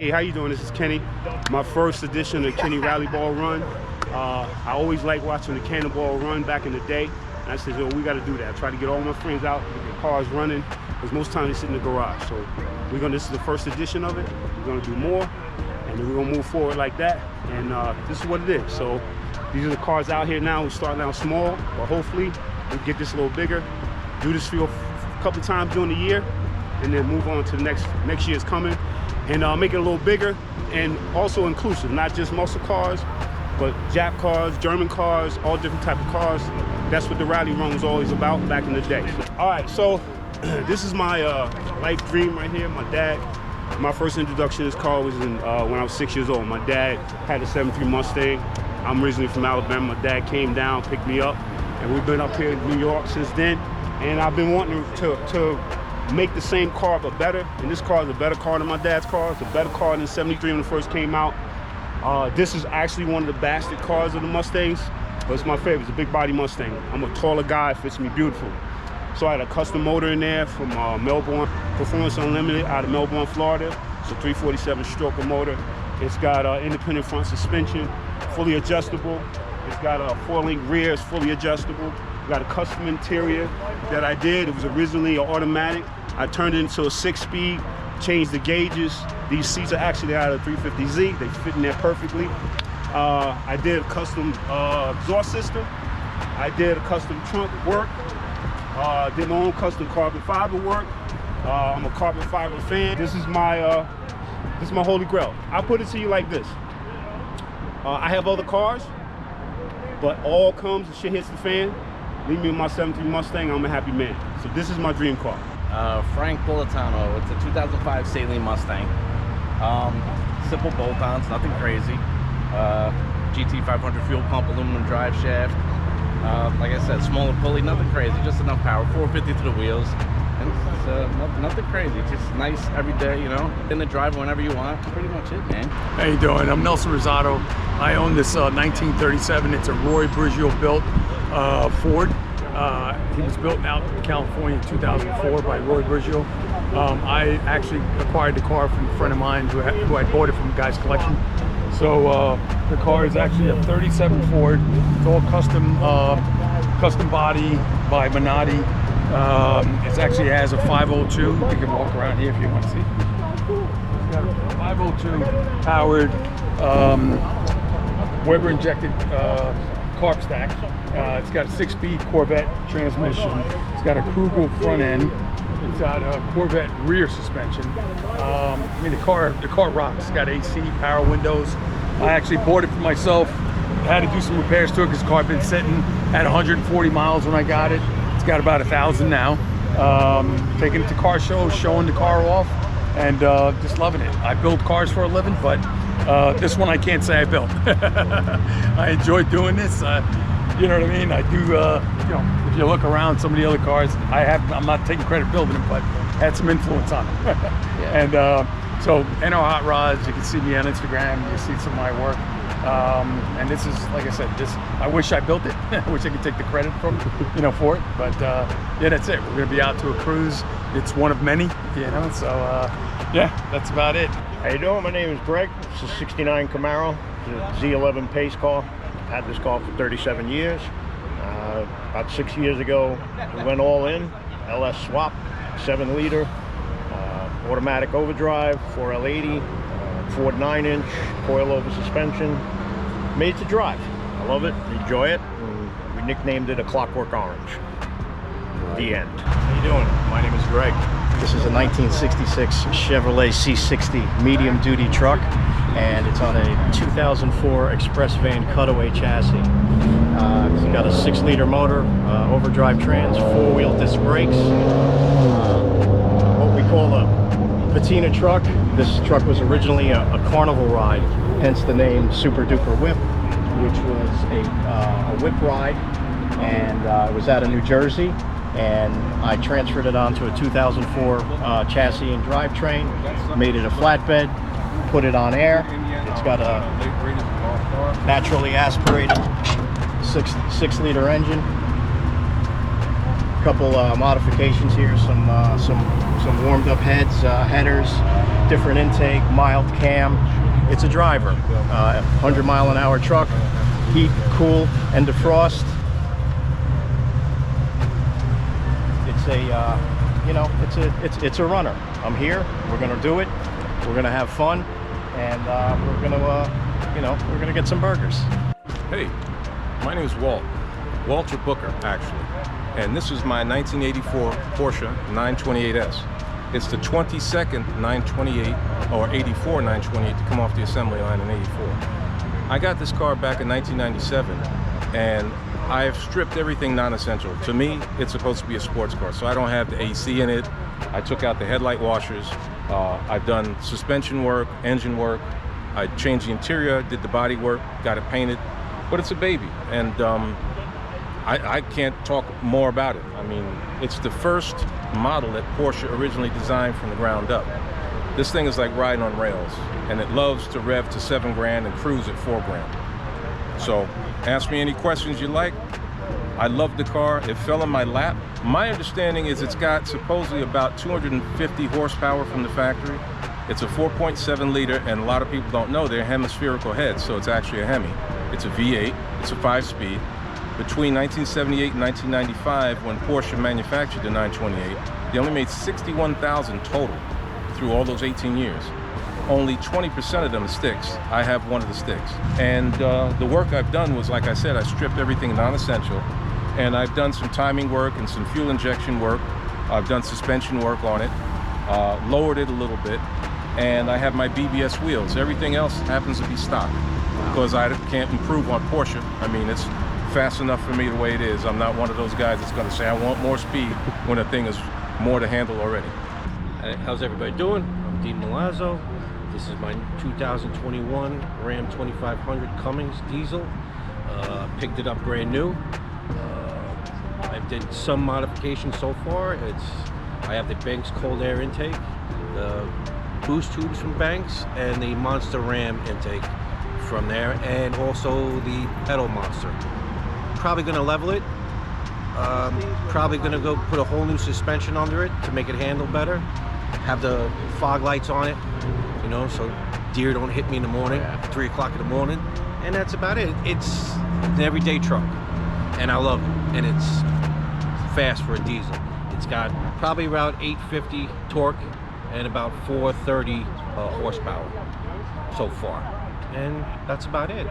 Hey, how you doing? This is Kenny. My first edition of Kenny KennyBall Run. I always liked watching the KennyBall Run back in the day. And I said, yo, we got to do that. I try to get all my friends out, get their cars running, because most times they sit in the garage. So this is the first edition of it. We're gonna do more, and then we're gonna move forward like that. And this is what it is. So these are the cars out here now. We're starting out small, but hopefully we'll get this a little bigger. Do this field a couple times during the year, and then move on to the next year's coming. And make it a little bigger and also inclusive, not just muscle cars, but Jap cars, German cars, all different type of cars. That's what the rally run was always about back in the day. All right, so this is my life dream right here. My first introduction to this car was when I was 6 years old. My dad had a '73 Mustang. I'm originally from Alabama. My dad came down, picked me up, and we've been up here in New York since then. And I've been wanting to make the same car but better, and this car is a better car than my dad's car. It's a better car than '73 when it first came out. This is actually one of the bastard cars of the Mustangs, but it's my favorite. It's a big body Mustang. I'm a taller guy, it fits me beautiful. So I had a custom motor in there from Melbourne, Performance Unlimited out of Melbourne, Florida. It's a 347 stroker motor. It's got independent front suspension, fully adjustable. It's got a 4-link rear, it's fully adjustable. Got a custom interior that I did. It was originally an automatic. I turned it into a 6-speed, changed the gauges. These seats are actually out of 350Z. They fit in there perfectly. I did a custom exhaust system. I did a custom trunk work. Did my own custom carbon fiber work. I'm a carbon fiber fan. This is my holy grail. I'll put it to you like this. I have other cars, but all comes and shit hits the fan. Leave me with my '73 Mustang, I'm a happy man. So this is my dream car. Frank Politano, it's a 2005 Saline Mustang. Simple bolt-ons, nothing crazy. GT 500 fuel pump, aluminum drive shaft. Like I said, smaller pulley, nothing crazy, just enough power, 450 to the wheels. And it's nothing crazy, just nice every day, you know, in the drive whenever you want. Pretty much it, man. How you doing? I'm Nelson Rosado. I own this 1937. It's a Roy Brigio built Ford. He was built out in California in 2004 by Roy Brigio. I actually acquired the car from a friend of mine who had bought it from a guy's collection. So the car is actually a 37 Ford. It's all custom body by Minotti. It actually has a 502. You can walk around here if you want to see. It's got a 502 powered Weber injected carb stack. It's got a 6-speed Corvette transmission. It's got a Krugel front end. It's got a Corvette rear suspension. I mean, the car rocks. It's got AC, power windows. I actually bought it for myself. I had to do some repairs to it because the car had been sitting at 140 miles when I got it. It's got about 1,000 now. Taking it to car shows, showing the car off, and just loving it. I build cars for a living, but this one I can't say I built. I enjoy doing this. You know what I mean? I do, you know, if you look around some of the other cars, I'm not taking credit building them, but had some influence on them. Yeah. And so, NR Hot Rods, you can see me on Instagram, you see some of my work. And this is, like I said, I wish I built it. I wish I could take the credit for it. But yeah, that's it. We're gonna be out to a cruise. It's one of many, you know, so yeah, that's about it. How you doing? My name is Greg. It's a '69 Camaro. It's a Z11 pace car. I've had this car for 37 years. About 6 years ago, we went all in. LS swap, 7-liter, automatic overdrive, 4L80, Ford 9-inch, coilover suspension. Made to drive. I love it, enjoy it. And we nicknamed it a Clockwork Orange. The end. How you doing? My name is Greg. This is a 1966 Chevrolet C60 medium duty truck, and it's on a 2004 Express Van cutaway chassis. It's got a 6-liter motor, overdrive trans, 4-wheel disc brakes, what we call a patina truck. This truck was originally a carnival ride, hence the name Super Duper Whip, which was a whip ride, and it was out of New Jersey. And I transferred it onto a 2004 chassis and drivetrain, made it a flatbed, put it on air. It's got a naturally aspirated 6-liter engine. A couple modifications here, some some warmed up headers, different intake, mild cam. It's a driver. 100-mile-an-hour truck, heat, cool, and defrost. It's a, you know, it's a runner. I'm here. We're gonna do it. We're gonna have fun, and we're gonna, you know, we're gonna get some burgers. Hey, my name is Walter Booker, actually, and this is my 1984 Porsche 928S. It's the 22nd 928 or 84 928 to come off the assembly line in 84. I got this car back in 1997, and I've stripped everything non-essential. To me, it's supposed to be a sports car, so I don't have the AC in it. I took out the headlight washers. I've done suspension work, engine work. I changed the interior, did the body work, got it painted. But it's a baby, and I can't talk more about it. I mean, it's the first model that Porsche originally designed from the ground up. This thing is like riding on rails, and it loves to rev to 7 grand and cruise at 4 grand. So ask me any questions you like. I love the car. It fell in my lap. My understanding is it's got supposedly about 250 horsepower from the factory. It's a 4.7 liter, and a lot of people don't know they're hemispherical heads, so it's actually a Hemi. It's a V8, it's a 5-speed. Between 1978 and 1995, when Porsche manufactured the 928, they only made 61,000 total through all those 18 years. Only 20% of them are sticks. I have one of the sticks. And the work I've done was, like I said, I stripped everything non-essential, and I've done some timing work and some fuel injection work. I've done suspension work on it, lowered it a little bit, and I have my BBS wheels. Everything else happens to be stock, because I can't improve on Porsche. I mean, it's fast enough for me the way it is. I'm not one of those guys that's gonna say I want more speed when a thing is more to handle already. How's everybody doing? I'm Dean Milazzo. This is my 2021 Ram 2500 Cummins diesel. Picked it up brand new. I did some modifications so far. I have the Banks cold air intake, the boost tubes from Banks, and the Monster Ram intake from there, and also the pedal Monster. Probably gonna level it. Probably gonna go put a whole new suspension under it to make it handle better. Have the fog lights on it, you know, so deer don't hit me in the morning, 3 o'clock in the morning, and that's about it. It's an everyday truck, and I love it, and it's fast for a diesel. It's got probably around 850 torque and about 430 horsepower so far, and that's about it.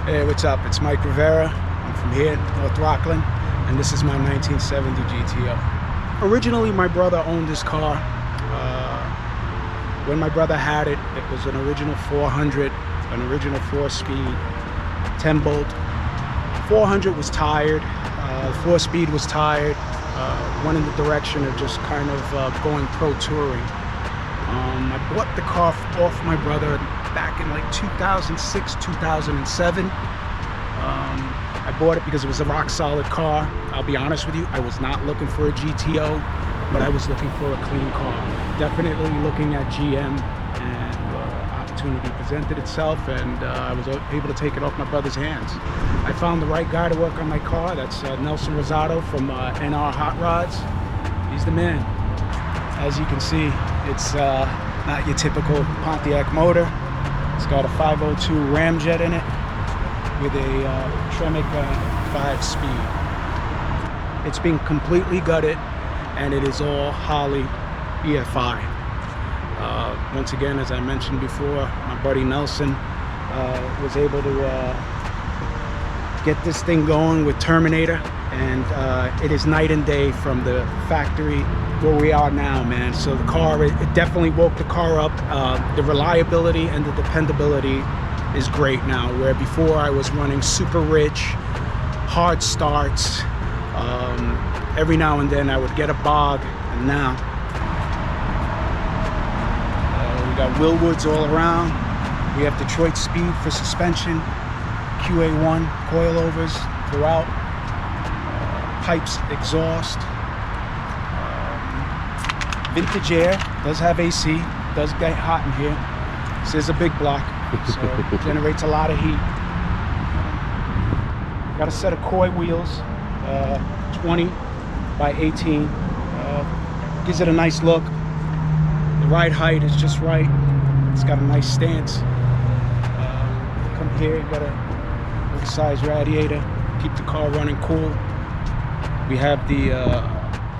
Hey, what's up? It's Mike Rivera. I'm from here, North Rockland, and this is my 1970 GTO. Originally, my brother owned this car. When my brother had it, it was an original 400, an original 4-speed, 10-bolt. 400 was tired, 4-speed was tired, went in the direction of just kind of going pro touring. I bought the car off my brother back in like 2006, 2007. I bought it because it was a rock solid car. I'll be honest with you, I was not looking for a GTO, but I was looking for a clean car. Definitely looking at GM, and opportunity presented itself, and I was able to take it off my brother's hands. I found the right guy to work on my car. That's Nelson Rosado from NR Hot Rods. He's the man. As you can see, it's not your typical Pontiac motor. It's got a 502 ramjet in it with a Tremec 5-speed. It's been completely gutted, and it is all Holley EFI. Once again, as I mentioned before, my buddy Nelson was able to get this thing going with Terminator, and it is night and day from the factory where we are now, man. So the car, it definitely woke the car up. The reliability and the dependability is great now, where before I was running super rich, hard starts. Every now and then I would get a bog, and now we got Willwoods all around. We have Detroit Speed for suspension, QA1 coilovers throughout, pipes, exhaust, vintage air, does have AC, does get hot in here. This is a big block, so it generates a lot of heat. Got a set of Koi wheels, 20 by 18, gives it a nice look. The ride height is just right. It's got a nice stance. Come here, you got a size radiator, keep the car running cool. We have the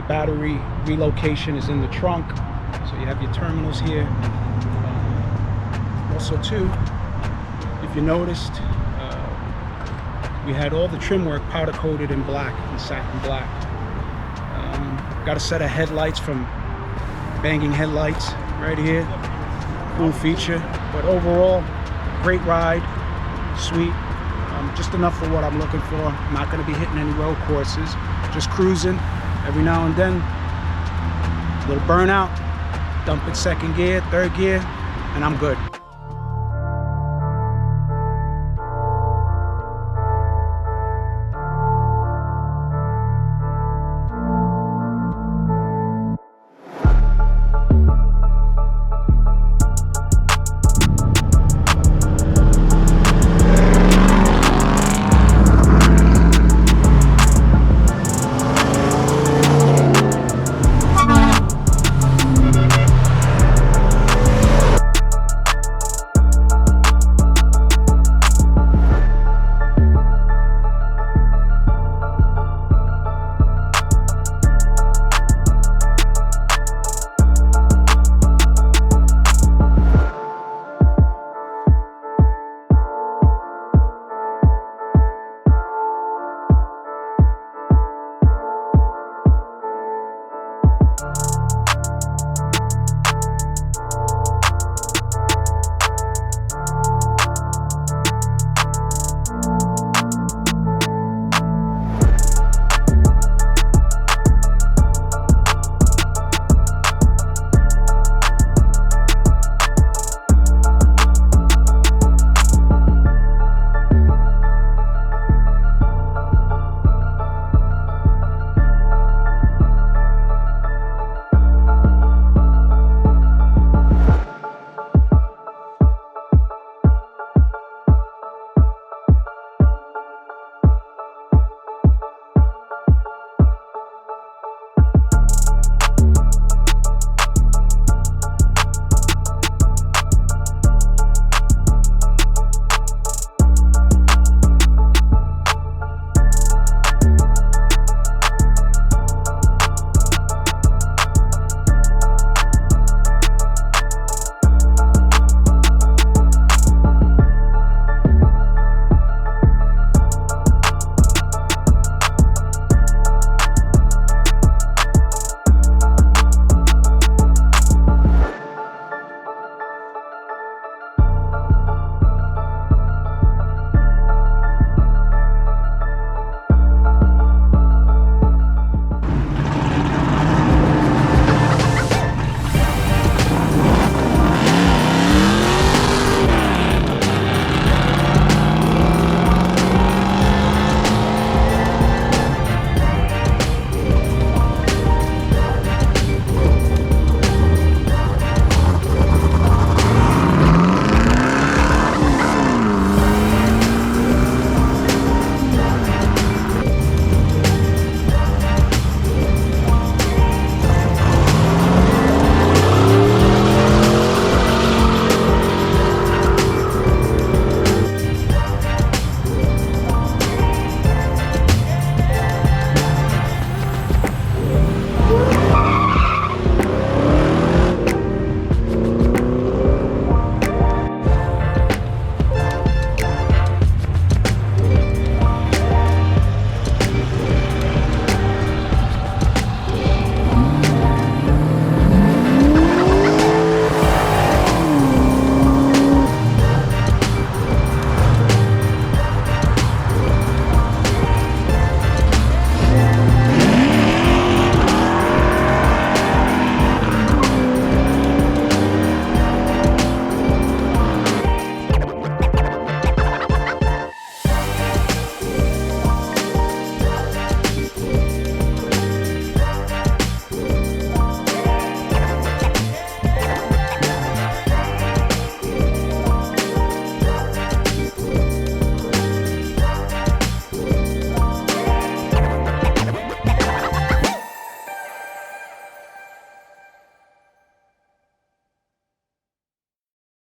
battery relocation is in the trunk, so you have your terminals here. Also too, if you noticed, we had all the trim work powder coated in black, in satin black. Got a set of headlights from Banging Headlights right here. Cool feature, but overall, great ride, sweet. Just enough for what I'm looking for. I'm not going to be hitting any road courses, just cruising every now and then. A little burnout, dump it second gear, third gear, and I'm good.